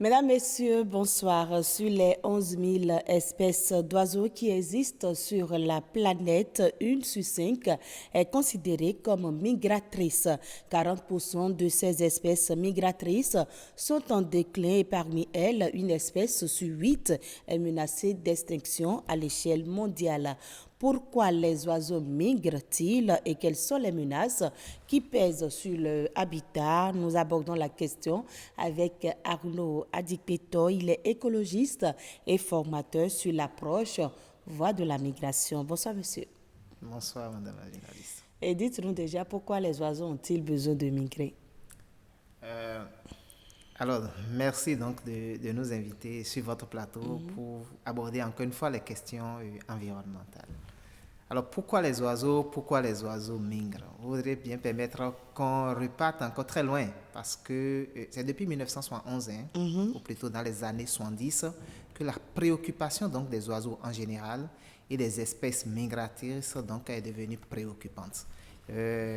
Mesdames, Messieurs, bonsoir. Sur les 11 000 espèces d'oiseaux qui existent sur la planète, 1 sur 5 est considérée comme migratrice. 40% de ces espèces migratrices sont en déclin et parmi elles, une espèce sur 8 est menacée d'extinction à l'échelle mondiale. Pourquoi les oiseaux migrent-ils et quelles sont les menaces qui pèsent sur le habitat? Nous abordons la question avec Arnaud Adikpeto. Il est écologiste et formateur sur l'approche voie de la migration. Bonsoir, monsieur. Bonsoir, madame la journaliste. Et dites-nous déjà pourquoi les oiseaux ont-ils besoin de migrer? Alors, merci donc de nous inviter sur votre plateau pour aborder encore une fois les questions environnementales. Alors, pourquoi les oiseaux migrent? Je voudrais bien permettre qu'on reparte encore très loin parce que c'est depuis 1971, ou plutôt dans les années 70, que la préoccupation donc des oiseaux en général et des espèces migratrices donc est devenue préoccupante.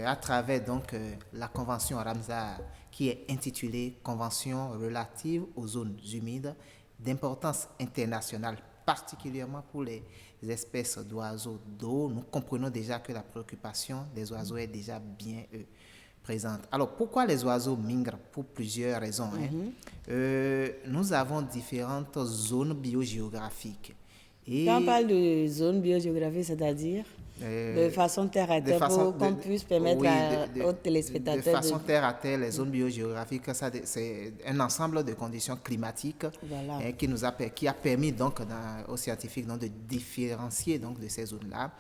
À travers donc la convention Ramsar qui est intitulée Convention relative aux zones humides d'importance internationale, particulièrement pour les espèces d'oiseaux d'eau, nous comprenons déjà que la préoccupation des oiseaux est déjà bien présente. Alors, pourquoi les oiseaux migrent? Pour plusieurs raisons. Nous avons différentes zones biogéographiques. Quand on parle de zone biogéographique, c'est-à-dire de façon terre à terre pour qu'on puisse permettre aux téléspectateurs de façon terre à terre, les zones biogéographiques, c'est un ensemble de conditions climatiques qui a permis donc aux scientifiques donc, de différencier donc, de ces zones-là.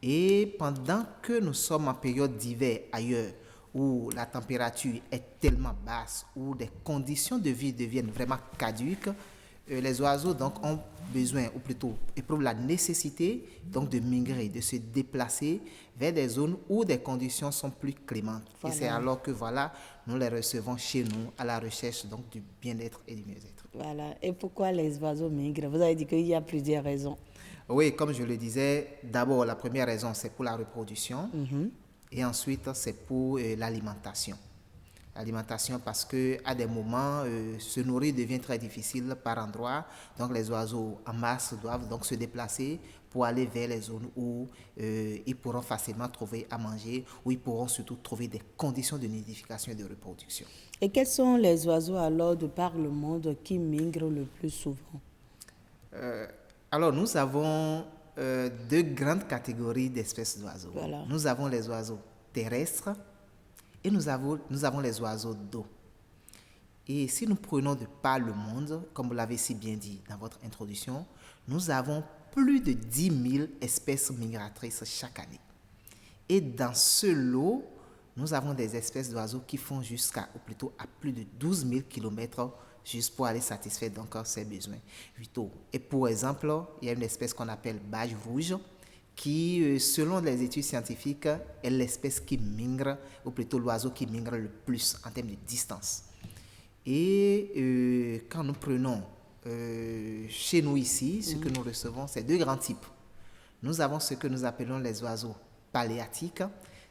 Et pendant que nous sommes en période d'hiver ailleurs, où la température est tellement basse, où les conditions de vie deviennent vraiment caduques, les oiseaux donc ont besoin, ou plutôt éprouvent la nécessité donc de migrer, de se déplacer vers des zones où des conditions sont plus clémentes. Voilà. Et c'est alors que nous les recevons chez nous à la recherche donc du bien-être et du mieux-être. Voilà. Et pourquoi les oiseaux migrent? Vous avez dit qu'il y a plusieurs raisons. Oui, comme je le disais, d'abord la première raison c'est pour la reproduction et ensuite c'est pour l'alimentation. Alimentation parce qu'à des moments, se nourrir devient très difficile par endroits. Donc les oiseaux en masse doivent donc se déplacer pour aller vers les zones où ils pourront facilement trouver à manger, où ils pourront surtout trouver des conditions de nidification et de reproduction. Et quels sont les oiseaux alors de par le monde qui migrent le plus souvent? Alors nous avons deux grandes catégories d'espèces d'oiseaux. Voilà. Nous avons les oiseaux terrestres et nous avons les oiseaux d'eau. Et si nous prenons de par le monde, comme vous l'avez si bien dit dans votre introduction, nous avons plus de 10 000 espèces migratrices chaque année. Et dans ce lot, nous avons des espèces d'oiseaux qui font ou plutôt à plus de 12 000 km juste pour aller satisfaire donc ces besoins vitaux. Et pour exemple, il y a une espèce qu'on appelle badge rouge, qui, selon les études scientifiques, est l'espèce qui migre, ou plutôt l'oiseau qui migre le plus en termes de distance. Et quand nous prenons chez nous ici, ce que nous recevons, c'est deux grands types. Nous avons ce que nous appelons les oiseaux paléatiques,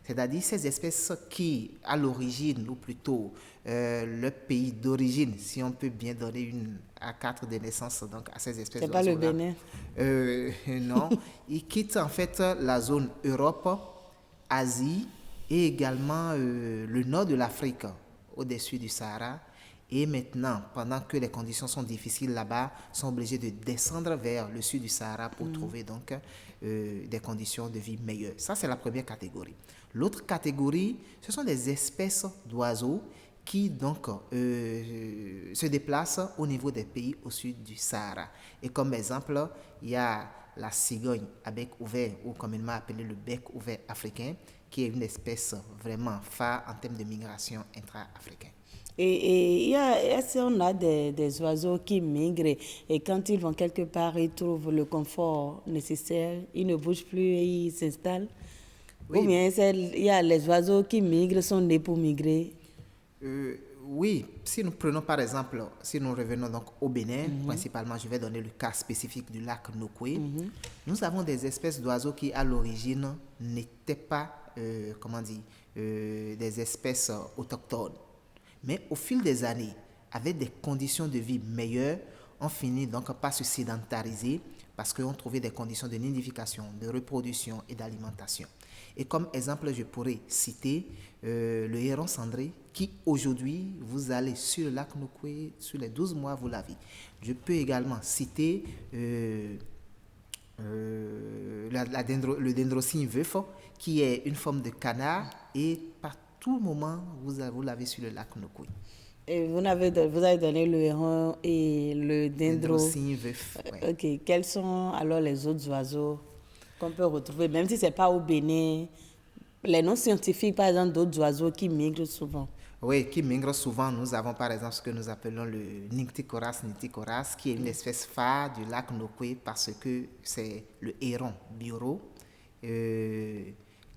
c'est-à-dire ces espèces qui, à l'origine, ou plutôt le pays d'origine, si on peut bien donner une A4 de naissance donc, à ces espèces d'oiseaux-là. C'est pas le Bénin? Non. Ils quittent en fait la zone Europe, Asie et également le nord de l'Afrique, au-dessus du Sahara. Et maintenant, pendant que les conditions sont difficiles là-bas, sont obligés de descendre vers le sud du Sahara pour trouver donc des conditions de vie meilleures. Ça, c'est la première catégorie. L'autre catégorie, ce sont des espèces d'oiseaux qui donc se déplacent au niveau des pays au sud du Sahara. Et comme exemple, il y a la cigogne à bec ouvert, ou communément appelée le bec ouvert africain, qui est une espèce vraiment phare en termes de migration intra-africaine. Et est-ce qu'on a des oiseaux qui migrent et quand ils vont quelque part, ils trouvent le confort nécessaire, ils ne bougent plus et ils s'installent? Oui. Ou bien il y a les oiseaux qui migrent, sont nés pour migrer? Oui, si nous prenons par exemple, si nous revenons donc au Bénin, principalement je vais donner le cas spécifique du lac Nokoué, nous avons des espèces d'oiseaux qui à l'origine n'étaient pas, des espèces autochtones. Mais au fil des années, avec des conditions de vie meilleures, ont fini donc par se sédentariser parce qu'on trouvait des conditions de nidification, de reproduction et d'alimentation. Et comme exemple, je pourrais citer le héron cendré qui aujourd'hui, vous allez sur le lac Nokoué, sur les 12 mois, vous l'avez. Je peux également citer le dendrocygne veuf qui est une forme de canard et par tout moment, vous l'avez sur le lac Nokoué. Et vous avez donné le héron et le Dendrocygne veuf. Ouais. Ok. Quels sont alors les autres oiseaux qu'on peut retrouver, même si ce n'est pas au Bénin? Les noms scientifiques, par exemple, d'autres oiseaux qui migrent souvent. Oui, qui migrent souvent. Nous avons par exemple ce que nous appelons le Nycticoras nycticoras, qui est une espèce phare du lac Nokoué parce que c'est le héron bioro.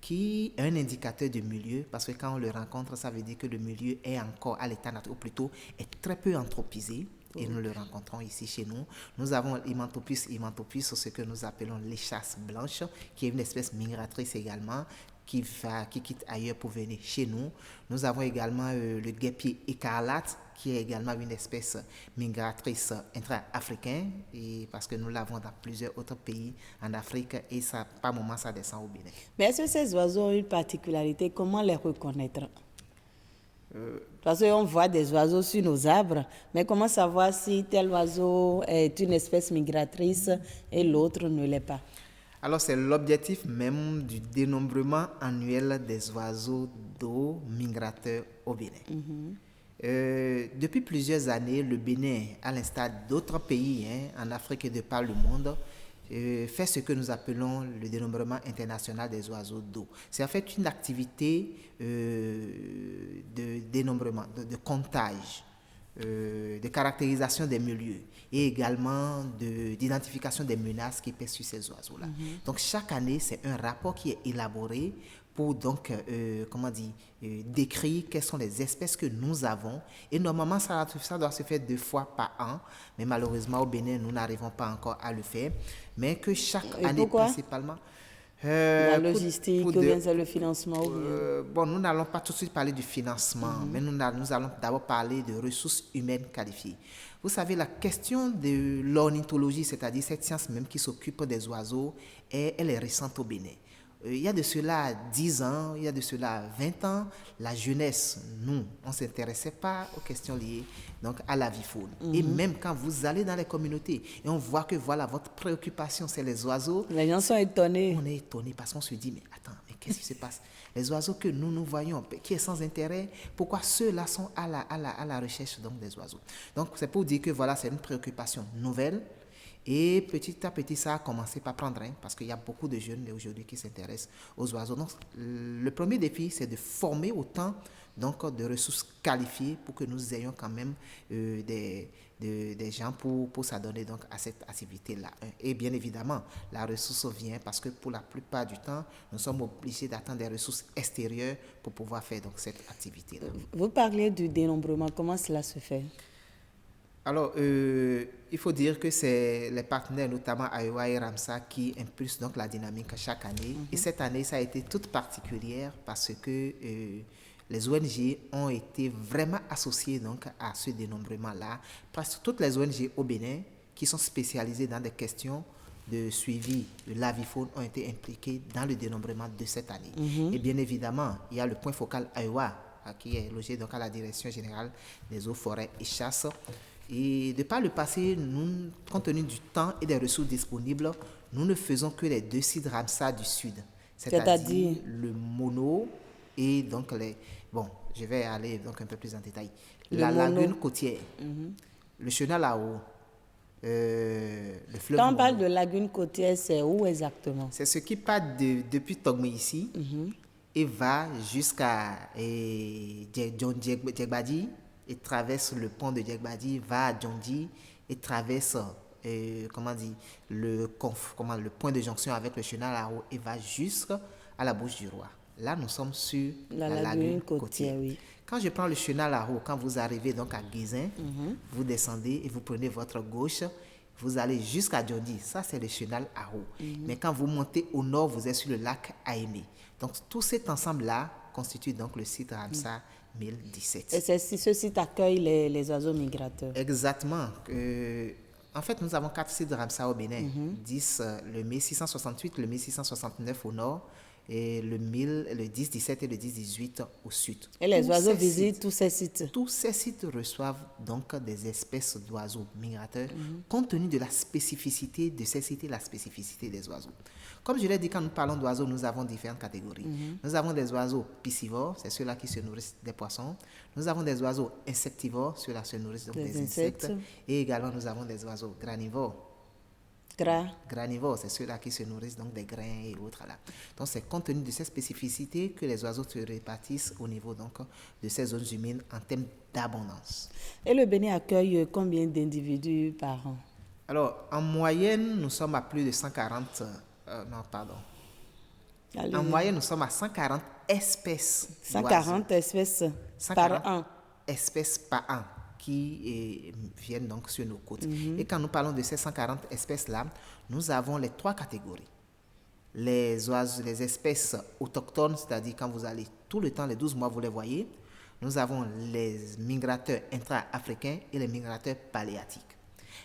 Qui est un indicateur de milieu, parce que quand on le rencontre, ça veut dire que le milieu est encore à l'état naturel, ou plutôt est très peu anthropisé, et nous le rencontrons ici chez nous. Nous avons Himantopus, ce que nous appelons l'échasse blanche, qui est une espèce migratrice également, qui quitte ailleurs pour venir chez nous. Nous avons également le guêpier écarlate, qui est également une espèce migratrice intra-africaine, et parce que nous l'avons dans plusieurs autres pays en Afrique, et ça, par moment, ça descend au Bénin. Mais est-ce que ces oiseaux ont une particularité? Comment les reconnaître? Parce qu'on voit des oiseaux sur nos arbres, mais comment savoir si tel oiseau est une espèce migratrice et l'autre ne l'est pas? Alors, c'est l'objectif même du dénombrement annuel des oiseaux d'eau migrateurs au Bénin. Depuis plusieurs années, le Bénin, à l'instar d'autres pays en Afrique et de par le monde, fait ce que nous appelons le dénombrement international des oiseaux d'eau. C'est en fait une activité de dénombrement, de comptage, de caractérisation des milieux et également d'identification des menaces qui pèsent sur ces oiseaux-là. Donc chaque année, c'est un rapport qui est élaboré pour donc, décrire quelles sont les espèces que nous avons. Et normalement, ça doit se faire 2 fois par an. Mais malheureusement, au Bénin, nous n'arrivons pas encore à le faire. Mais que chaque année, principalement... la logistique, ou bien c'est le financement bon, nous n'allons pas tout de suite parler du financement, mais nous allons d'abord parler de ressources humaines qualifiées. Vous savez, la question de l'ornithologie, c'est-à-dire cette science même qui s'occupe des oiseaux, elle est récente au Bénin. Il y a de cela 10 ans, il y a de cela 20 ans, la jeunesse, nous, on ne s'intéressait pas aux questions liées donc, à l'avifaune. Et même quand vous allez dans les communautés et on voit que voilà, votre préoccupation, c'est les oiseaux. Les gens sont étonnés. On est étonnés parce qu'on se dit, mais attends, mais qu'est-ce qui se passe? Les oiseaux que nous voyons, qui est sans intérêt, pourquoi ceux-là sont à la recherche donc, des oiseaux? Donc, c'est pour dire que voilà, c'est une préoccupation nouvelle. Et petit à petit, ça a commencé par prendre, parce qu'il y a beaucoup de jeunes aujourd'hui qui s'intéressent aux oiseaux. Donc, le premier défi, c'est de former autant donc, de ressources qualifiées pour que nous ayons quand même des gens pour s'adonner donc, à cette activité-là. Et bien évidemment, la ressource vient parce que pour la plupart du temps, nous sommes obligés d'attendre des ressources extérieures pour pouvoir faire donc, cette activité-là. Vous parlez du dénombrement, comment cela se fait? Alors, il faut dire que c'est les partenaires, notamment AEWA et Ramsar, qui impulsent donc la dynamique chaque année. Et cette année, ça a été toute particulière parce que les ONG ont été vraiment associées donc, à ce dénombrement-là. Parce que toutes les ONG au Bénin qui sont spécialisées dans des questions de suivi de l'avifaune ont été impliquées dans le dénombrement de cette année. Et bien évidemment, il y a le point focal AEWA qui est logé donc, à la Direction générale des eaux, forêts et chasses. Et de par le passé, nous, compte tenu du temps et des ressources disponibles, nous ne faisons que les 2 sites Ramsar du Sud. C'est-à-dire le mono et donc les... Bon, je vais aller donc un peu plus en détail. La lagune côtière, le chenal à eau, le fleuve Quand on mono. parle de lagune côtière, c'est où exactement? C'est ce qui part depuis Togmé ici et va jusqu'à Djegbadi et traverse le pont de Djegbadi, va à Djondji et traverse le point de jonction avec le chenal à eau et va jusqu'à la Bouche du Roi. Là, nous sommes sur la lagune côtière. Oui. Quand je prends le chenal à eau, quand vous arrivez donc à Guizin, vous descendez et vous prenez votre gauche, vous allez jusqu'à Djondji. Ça, c'est le chenal à eau. Mais quand vous montez au nord, vous êtes sur le lac Aémé. Donc, tout cet ensemble-là constitue donc le site Ramsar 2017. Et ce site accueille les oiseaux migrateurs. Exactement. En fait, nous avons 4 sites de Ramsar au Bénin. 10, le 1668, le 1669 au nord, et le 1000, le 10-17 et le 10-18 au sud. Et les oiseaux visitent tous ces sites. Tous ces sites reçoivent donc des espèces d'oiseaux migrateurs compte tenu de la spécificité de ces sites et la spécificité des oiseaux. Comme je l'ai dit, quand nous parlons d'oiseaux, nous avons différentes catégories. Nous avons des oiseaux piscivores, c'est ceux-là qui se nourrissent des poissons. Nous avons des oiseaux insectivores, ceux-là se nourrissent donc des insectes. Et également, nous avons des oiseaux granivores. Granivores, c'est ceux-là qui se nourrissent donc des grains et autres là. Donc c'est compte tenu de ces spécificités que les oiseaux se répartissent au niveau donc de ces zones humides en termes d'abondance. Et le Bénin accueille combien d'individus par an? Alors en moyenne, nous sommes à plus de 140. Allez. En moyenne, nous sommes à 140 espèces. 140 espèces 140 par an. Espèces par an qui viennent donc sur nos côtes. Et quand nous parlons de ces 140 espèces-là, nous avons les 3 catégories. Les oiseaux, les espèces autochtones, c'est-à-dire quand vous allez tout le temps, les 12 mois, vous les voyez. Nous avons les migrateurs intra-africains et les migrateurs paléatiques.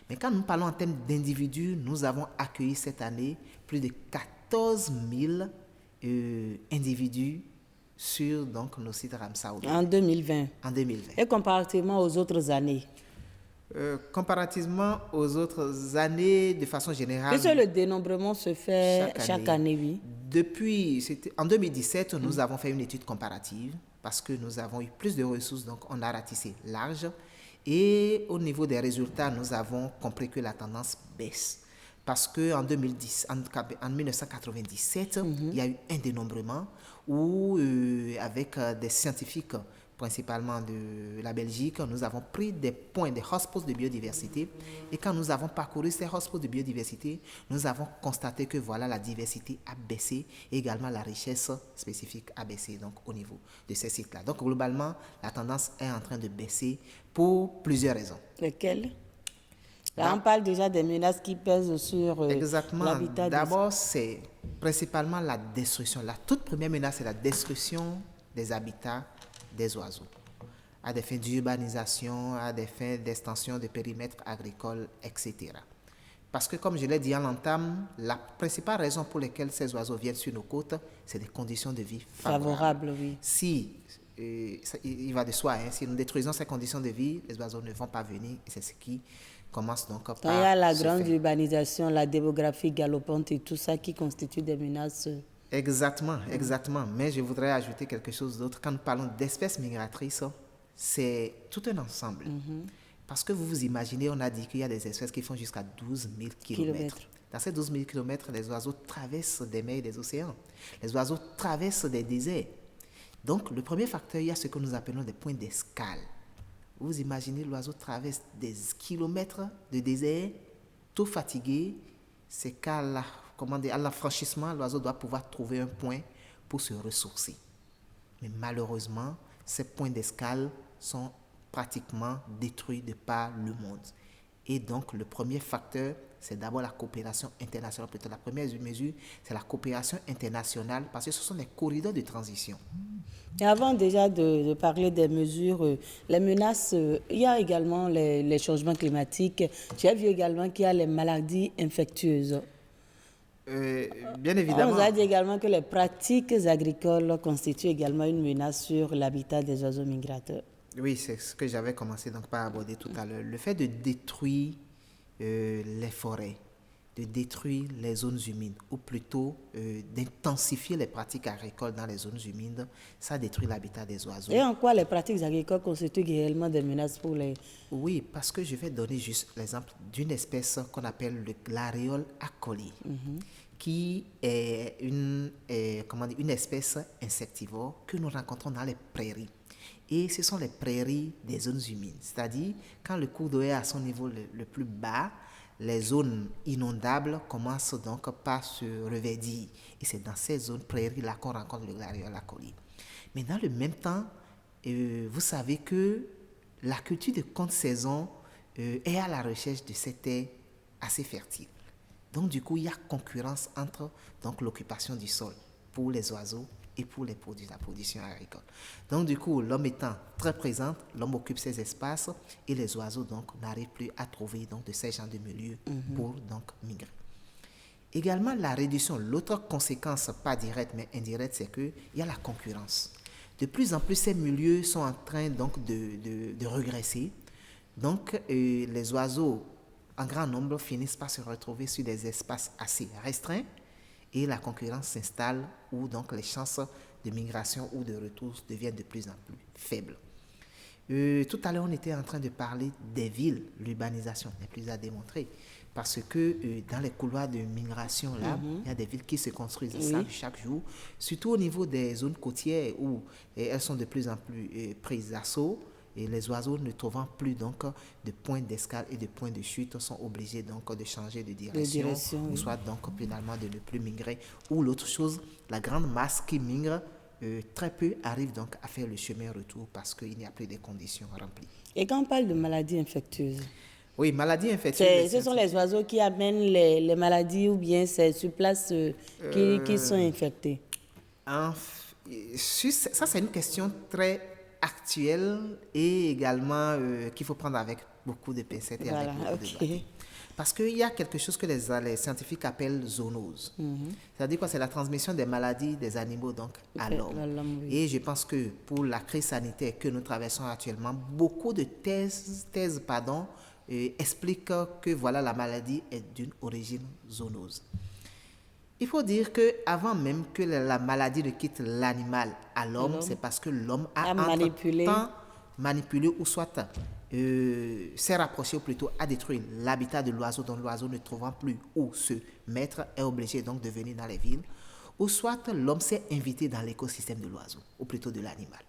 Mais quand nous parlons en termes d'individus, nous avons accueilli cette année plus de 14 000 individus sur donc, nos sites Ramsar. En 2020. En 2020. Et comparativement aux autres années? Comparativement aux autres années, de façon générale. Puisque le dénombrement se fait chaque année, oui. En 2017, nous avons fait une étude comparative parce que nous avons eu plus de ressources, donc on a ratissé large. Et au niveau des résultats, nous avons compris que la tendance baisse. Parce qu'en 1997, il y a eu un dénombrement où, avec des scientifiques, principalement de la Belgique, nous avons pris des points, des hotspots de biodiversité. Et quand nous avons parcouru ces hotspots de biodiversité, nous avons constaté que voilà, la diversité a baissé, et également la richesse spécifique a baissé donc, au niveau de ces sites-là. Donc globalement, la tendance est en train de baisser pour plusieurs raisons. Lesquelles? Là, on parle déjà des menaces qui pèsent sur l'habitat. D'abord, c'est principalement la destruction. La toute première menace, c'est la destruction des habitats des oiseaux, à des fins d'urbanisation, à des fins d'extension de périmètres agricoles, etc. Parce que, comme je l'ai dit en l'entame, la principale raison pour laquelle ces oiseaux viennent sur nos côtes, c'est des conditions de vie favorables. Oui. Si, il va de soi, si nous détruisons ces conditions de vie, les oiseaux ne vont pas venir, et c'est ce qui commence donc par il y a la grande urbanisation, la démographie galopante et tout ça qui constitue des menaces. Exactement. Mais je voudrais ajouter quelque chose d'autre. Quand nous parlons d'espèces migratrices, c'est tout un ensemble. Parce que vous vous imaginez, on a dit qu'il y a des espèces qui font jusqu'à 12 000 km. Dans ces 12 000 km, les oiseaux traversent des mers et des océans. Les oiseaux traversent des déserts. Donc, le premier facteur, il y a ce que nous appelons des points d'escale. Vous imaginez, l'oiseau traverse des kilomètres de désert, tout fatigué. C'est qu'à l'affranchissement, l'oiseau doit pouvoir trouver un point pour se ressourcer. Mais malheureusement, ces points d'escale sont pratiquement détruits de par le monde. Et donc, le premier facteur, c'est d'abord la coopération internationale. Peut-être la première mesure, c'est la coopération internationale parce que ce sont des corridors de transition. Et avant déjà de parler des mesures, les menaces, il y a également les changements climatiques. J'ai vu également qu'il y a les maladies infectieuses. Bien évidemment. On nous a dit également que les pratiques agricoles constituent également une menace sur l'habitat des oiseaux migrateurs. Oui, c'est ce que j'avais commencé donc par aborder tout à l'heure. Le fait de détruire les forêts, de détruire les zones humides, ou plutôt d'intensifier les pratiques agricoles dans les zones humides, ça détruit l'habitat des oiseaux. Et en quoi les pratiques agricoles constituent réellement des menaces pour les... Oui, parce que je vais donner juste l'exemple d'une espèce qu'on appelle le Glareole acoli, qui est une espèce insectivore que nous rencontrons dans les prairies. Et ce sont les prairies des zones humides, c'est-à-dire quand le cours d'eau est à son niveau le plus bas, les zones inondables commencent donc par se reverdir. Et c'est dans ces zones prairies-là qu'on rencontre le Glareole acoli. Mais dans le même temps, vous savez que la culture de contre-saison est à la recherche de ces terres assez fertiles. Donc du coup, il y a concurrence entre donc, l'occupation du sol pour les oiseaux et pour la production agricole. Donc du coup, l'homme étant très présent, l'homme occupe ces espaces et les oiseaux donc n'arrivent plus à trouver donc de ces genres de milieux pour donc migrer. Également, la réduction, l'autre conséquence, pas directe mais indirecte, c'est qu'il y a la concurrence. De plus en plus, ces milieux sont en train donc de regresser. Donc, les oiseaux en grand nombre finissent par se retrouver sur des espaces assez restreints et la concurrence s'installe où donc les chances de migration ou de retour deviennent de plus en plus faibles. Tout à l'heure, on était en train de parler des villes. L'urbanisation n'est plus à démontrer parce que dans les couloirs de migration, là, il y a des villes qui se construisent chaque jour, surtout au niveau des zones côtières où elles sont de plus en plus prises d'assaut. Et les oiseaux ne trouvant plus donc de points d'escale et de points de chute sont obligés donc de changer de direction ou soit donc finalement de ne plus migrer. Ou l'autre chose, la grande masse qui migre, très peu arrive donc à faire le chemin retour parce qu'il n'y a plus de conditions remplies. Et quand on parle de maladies infectieuses, oui, maladies infectieuses. Ce sont les oiseaux qui amènent les maladies ou bien c'est sur place qui sont infectés? Ça, c'est une question très actuelle et également qu'il faut prendre avec beaucoup de pincettes et avec beaucoup de bâtons. Parce qu'il y a quelque chose que les scientifiques appellent zoonose. C'est-à-dire quoi? C'est la transmission des maladies des animaux donc à l'homme. Et je pense que pour la crise sanitaire que nous traversons actuellement, beaucoup de thèses expliquent que voilà, la maladie est d'une origine zoonose. Il faut dire qu'avant même que la maladie ne quitte l'animal à l'homme, c'est parce que l'homme a manipulé ou soit s'est rapproché ou plutôt a détruit l'habitat de l'oiseau, dont l'oiseau ne trouvant plus où se mettre est obligé donc de venir dans les villes, ou soit l'homme s'est invité dans l'écosystème de l'oiseau, ou plutôt de l'animal.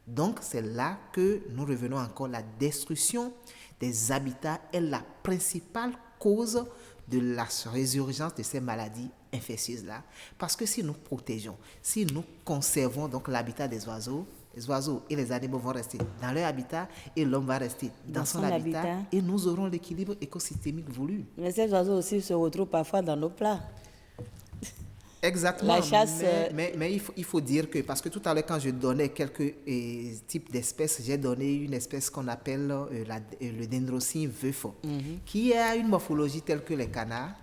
Donc c'est là que nous revenons encore, la destruction des habitats est la principale cause de la résurgence de ces maladies infectieuses-là. Parce que si nous protégeons, si nous conservons donc l'habitat des oiseaux, les oiseaux et les animaux vont rester dans leur habitat et l'homme va rester dans son habitat et nous aurons l'équilibre écosystémique voulu. Mais ces oiseaux aussi se retrouvent parfois dans nos plats. Exactement, la chasse, mais il faut dire que, parce que tout à l'heure quand je donnais quelques types d'espèces, j'ai donné une espèce qu'on appelle le dendrocine veuf, qui a une morphologie telle que les canards,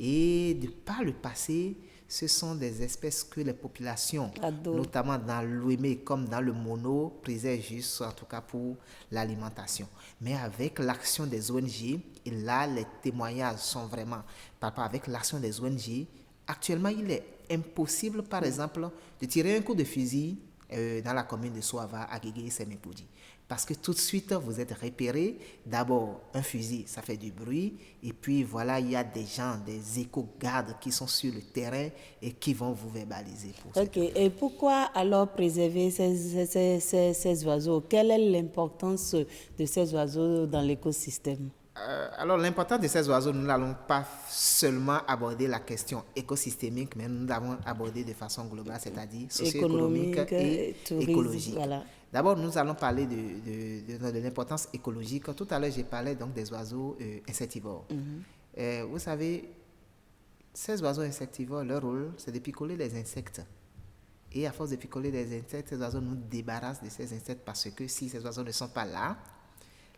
et de par le passé, ce sont des espèces que les populations, notamment dans l'ouémé comme dans le mono, prisaient juste, en tout cas pour l'alimentation. Mais avec l'action des ONG, et là les témoignages sont vraiment, avec l'action des ONG, actuellement, il est impossible, par exemple, de tirer un coup de fusil dans la commune de Soava, à Guégué et Sémépoudi. Parce que tout de suite, vous êtes repéré. D'abord, un fusil, ça fait du bruit. Et puis, voilà, il y a des gens, des éco-gardes qui sont sur le terrain et qui vont vous verbaliser. Ok. Et pourquoi alors préserver ces oiseaux? Quelle est l'importance de ces oiseaux dans l'écosystème? Alors, l'importance de ces oiseaux, nous n'allons pas seulement aborder la question écosystémique, mais nous l'avons abordée de façon globale, c'est-à-dire socio-économique et tourisme, écologique. Voilà. D'abord, nous allons parler de l'importance écologique. Tout à l'heure, j'ai parlé donc des oiseaux insectivores. Vous savez, ces oiseaux insectivores, leur rôle, c'est de picoler les insectes. Et à force de picoler les insectes, ces oiseaux nous débarrassent de ces insectes parce que si ces oiseaux ne sont pas là,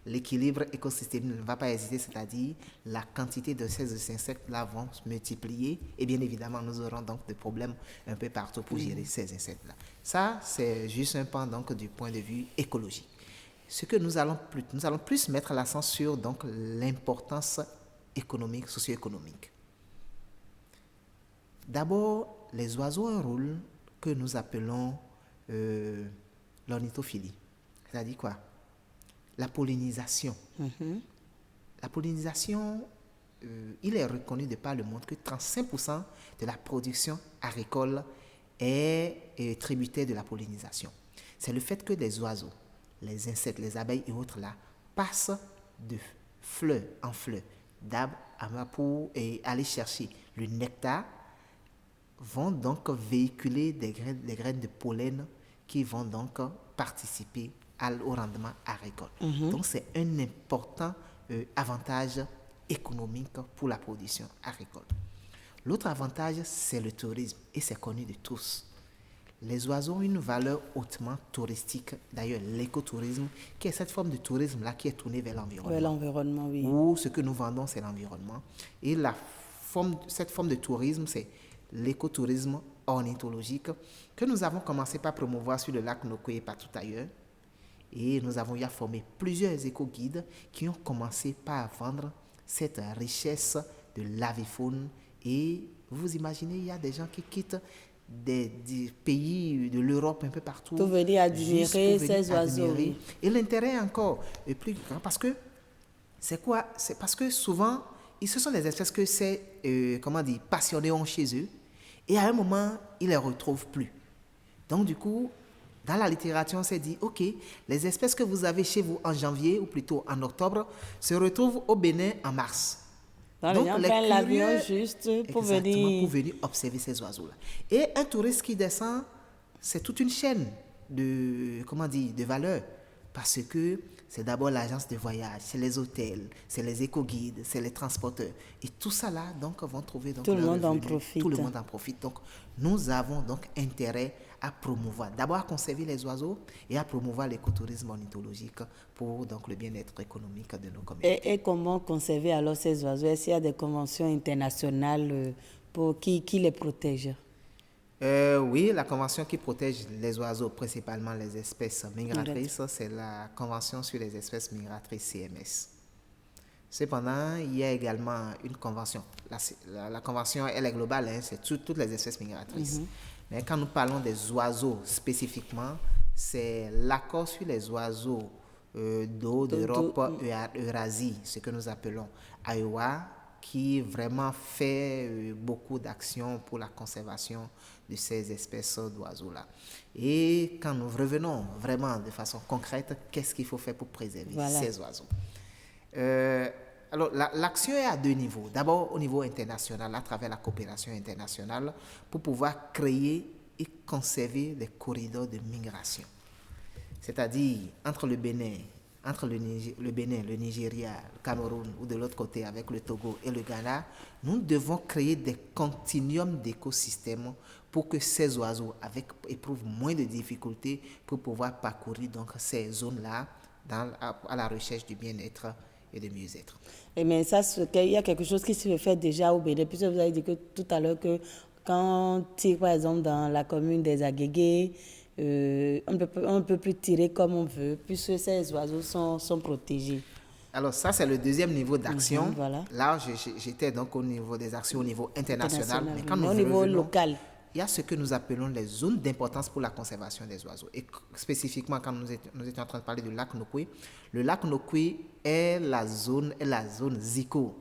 l'équilibre écosystémique ne va pas exister, c'est-à-dire la quantité de ces insectes-là vont se multiplier et bien évidemment, nous aurons donc des problèmes un peu partout pour gérer ces insectes-là. Ça, c'est juste un pan donc, du point de vue écologique. Ce que nous allons plus mettre l'accent sur donc, l'importance économique, socio-économique. D'abord, les oiseaux ont un rôle que nous appelons l'ornithophilie. C'est-à-dire quoi? La pollinisation. La pollinisation, il est reconnu de par le monde que 35% de la production agricole est tributaire de la pollinisation. C'est le fait que les oiseaux, les insectes, les abeilles et autres là, passent de fleur en fleur, d'arbre à arbre pour aller chercher le nectar, vont donc véhiculer des graines de pollen qui vont donc participer au rendement agricole. Donc, c'est un important avantage économique pour la production agricole. L'autre avantage, c'est le tourisme et c'est connu de tous. Les oiseaux ont une valeur hautement touristique. D'ailleurs, l'écotourisme, qui est cette forme de tourisme-là qui est tournée vers l'environnement. Vers l'environnement, oui. Où ce que nous vendons, c'est l'environnement. Et cette forme de tourisme, c'est l'écotourisme ornithologique que nous avons commencé par promouvoir sur le lac Nokoué et partout ailleurs. Et nous avons eu à former plusieurs éco-guides qui ont commencé par vendre cette richesse de l'avifaune. Et vous imaginez, il y a des gens qui quittent des pays de l'Europe un peu partout. Pour venir admirer ces oiseaux. Oui. Et l'intérêt est encore plus grand parce que c'est quoi? C'est parce que souvent, ce sont des espèces que ces passionnés ont chez eux. Et à un moment, ils ne les retrouvent plus. Donc du coup, dans la littérature, on s'est dit, OK, les espèces que vous avez chez vous en janvier, ou plutôt en octobre, se retrouvent au Bénin en mars. Donc les gens l'avion juste pour venir observer ces oiseaux-là. Et un touriste qui descend, c'est toute une chaîne de valeur. Parce que c'est d'abord l'agence de voyage, c'est les hôtels, c'est les éco-guides, c'est les transporteurs. Et tout ça là, donc, vont trouver donc, tout le monde en profite. Tout le monde en profite. Donc, nous avons donc intérêt à promouvoir, d'abord à conserver les oiseaux et à promouvoir l'écotourisme ornithologique pour donc, le bien-être économique de nos communautés. Et comment conserver alors ces oiseaux? Est-ce qu'il y a des conventions internationales qui les protègent? Oui, la convention qui protège les oiseaux, principalement les espèces migratrices, c'est la convention sur les espèces migratrices CMS. Cependant, il y a également une convention. La convention, elle est globale, hein, c'est toutes les espèces migratrices. Mais quand nous parlons des oiseaux spécifiquement, c'est l'accord sur les oiseaux d'eau d'Europe, Eurasie, ce que nous appelons AEWA, qui vraiment fait beaucoup d'actions pour la conservation de ces espèces d'oiseaux-là. Et quand nous revenons vraiment de façon concrète, qu'est-ce qu'il faut faire pour préserver ces oiseaux? Alors, l'action est à deux niveaux. D'abord, au niveau international, à travers la coopération internationale, pour pouvoir créer et conserver des corridors de migration. C'est-à-dire, entre le Bénin, le Nigeria, le Cameroun ou de l'autre côté avec le Togo et le Ghana, nous devons créer des continuums d'écosystèmes pour que ces oiseaux éprouvent moins de difficultés pour pouvoir parcourir donc, ces zones-là à la recherche du bien-être et du mieux-être. Mais ça, il y a quelque chose qui se fait déjà au Bénin, puisque vous avez dit tout à l'heure que quand on tire par exemple dans la commune des Agégués, on ne peut plus tirer comme on veut, puisque ces oiseaux sont protégés. Alors ça, c'est le deuxième niveau d'action. Voilà. Là, j'étais donc au niveau des actions au niveau international. Mais quand nous au niveau local, il y a ce que nous appelons les zones d'importance pour la conservation des oiseaux. Et spécifiquement, quand nous étions en train de parler du lac Nokoué, le lac Nokoué est la zone ZICO,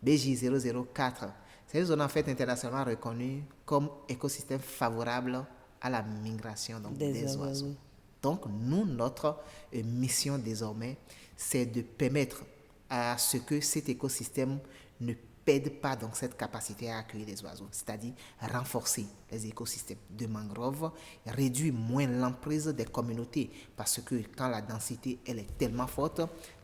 BJ004. C'est une zone en fait internationalement reconnue comme écosystème favorable à la migration donc, des oiseaux. Donc, notre mission désormais, c'est de permettre à ce que cet écosystème ne pède pas donc cette capacité à accueillir des oiseaux, c'est-à-dire renforcer les écosystèmes de mangroves, réduire moins l'emprise des communautés, parce que quand la densité elle est tellement forte,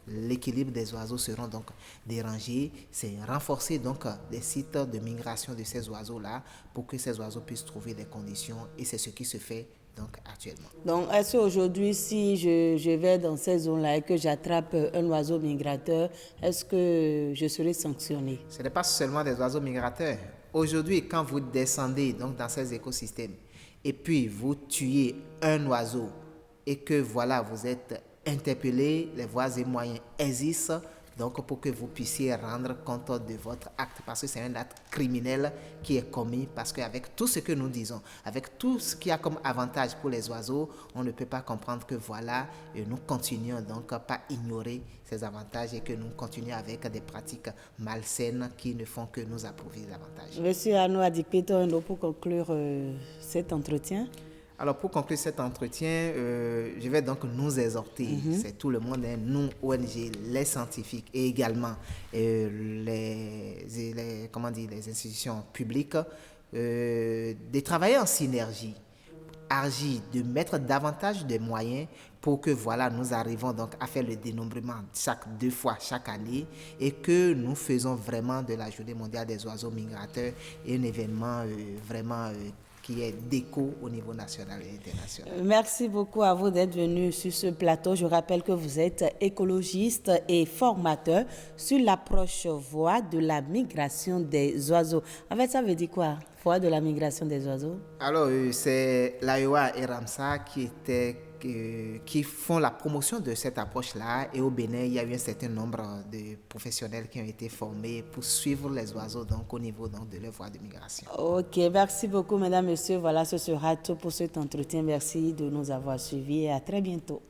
l'équilibre des oiseaux seront donc dérangés. C'est renforcer donc des sites de migration de ces oiseaux-là pour que ces oiseaux puissent trouver des conditions, et c'est ce qui se fait donc actuellement. Donc, est-ce qu'aujourd'hui, si je vais dans ces zones-là et que j'attrape un oiseau migrateur, est-ce que je serai sanctionné? Ce n'est pas seulement des oiseaux migrateurs. Aujourd'hui, quand vous descendez donc dans ces écosystèmes et puis vous tuez un oiseau et que voilà, vous êtes interpellé, les voies et moyens existent, donc pour que vous puissiez rendre compte de votre acte, parce que c'est un acte criminel qui est commis, parce qu'avec tout ce que nous disons, avec tout ce qu'il y a comme avantage pour les oiseaux, on ne peut pas comprendre que voilà, nous continuons donc pas ignorer ces avantages et que nous continuons avec des pratiques malsaines qui ne font que nous approuver davantage. Monsieur Arnaud Adikpeto, pour conclure cet entretien. Alors, pour conclure cet entretien, je vais donc nous exhorter, c'est tout le monde, hein, nous, ONG, les scientifiques et également les institutions publiques, de travailler en synergie, agir, de mettre davantage de moyens pour que voilà, nous arrivons donc à faire le dénombrement 2 fois chaque année et que nous faisons vraiment de la Journée mondiale des oiseaux migrateurs un événement vraiment qui est d'écho au niveau national et international. Merci beaucoup à vous d'être venu sur ce plateau. Je rappelle que vous êtes écologiste et formateur sur l'approche voie de la migration des oiseaux. En fait, ça veut dire quoi, voie de la migration des oiseaux? Alors, c'est l'AEWA et Ramsar qui font la promotion de cette approche-là. Et au Bénin, il y a eu un certain nombre de professionnels qui ont été formés pour suivre les oiseaux donc, au niveau donc, de leur voie de migration. Ok, merci beaucoup, mesdames, messieurs. Voilà, ce sera tout pour cet entretien. Merci de nous avoir suivis et à très bientôt.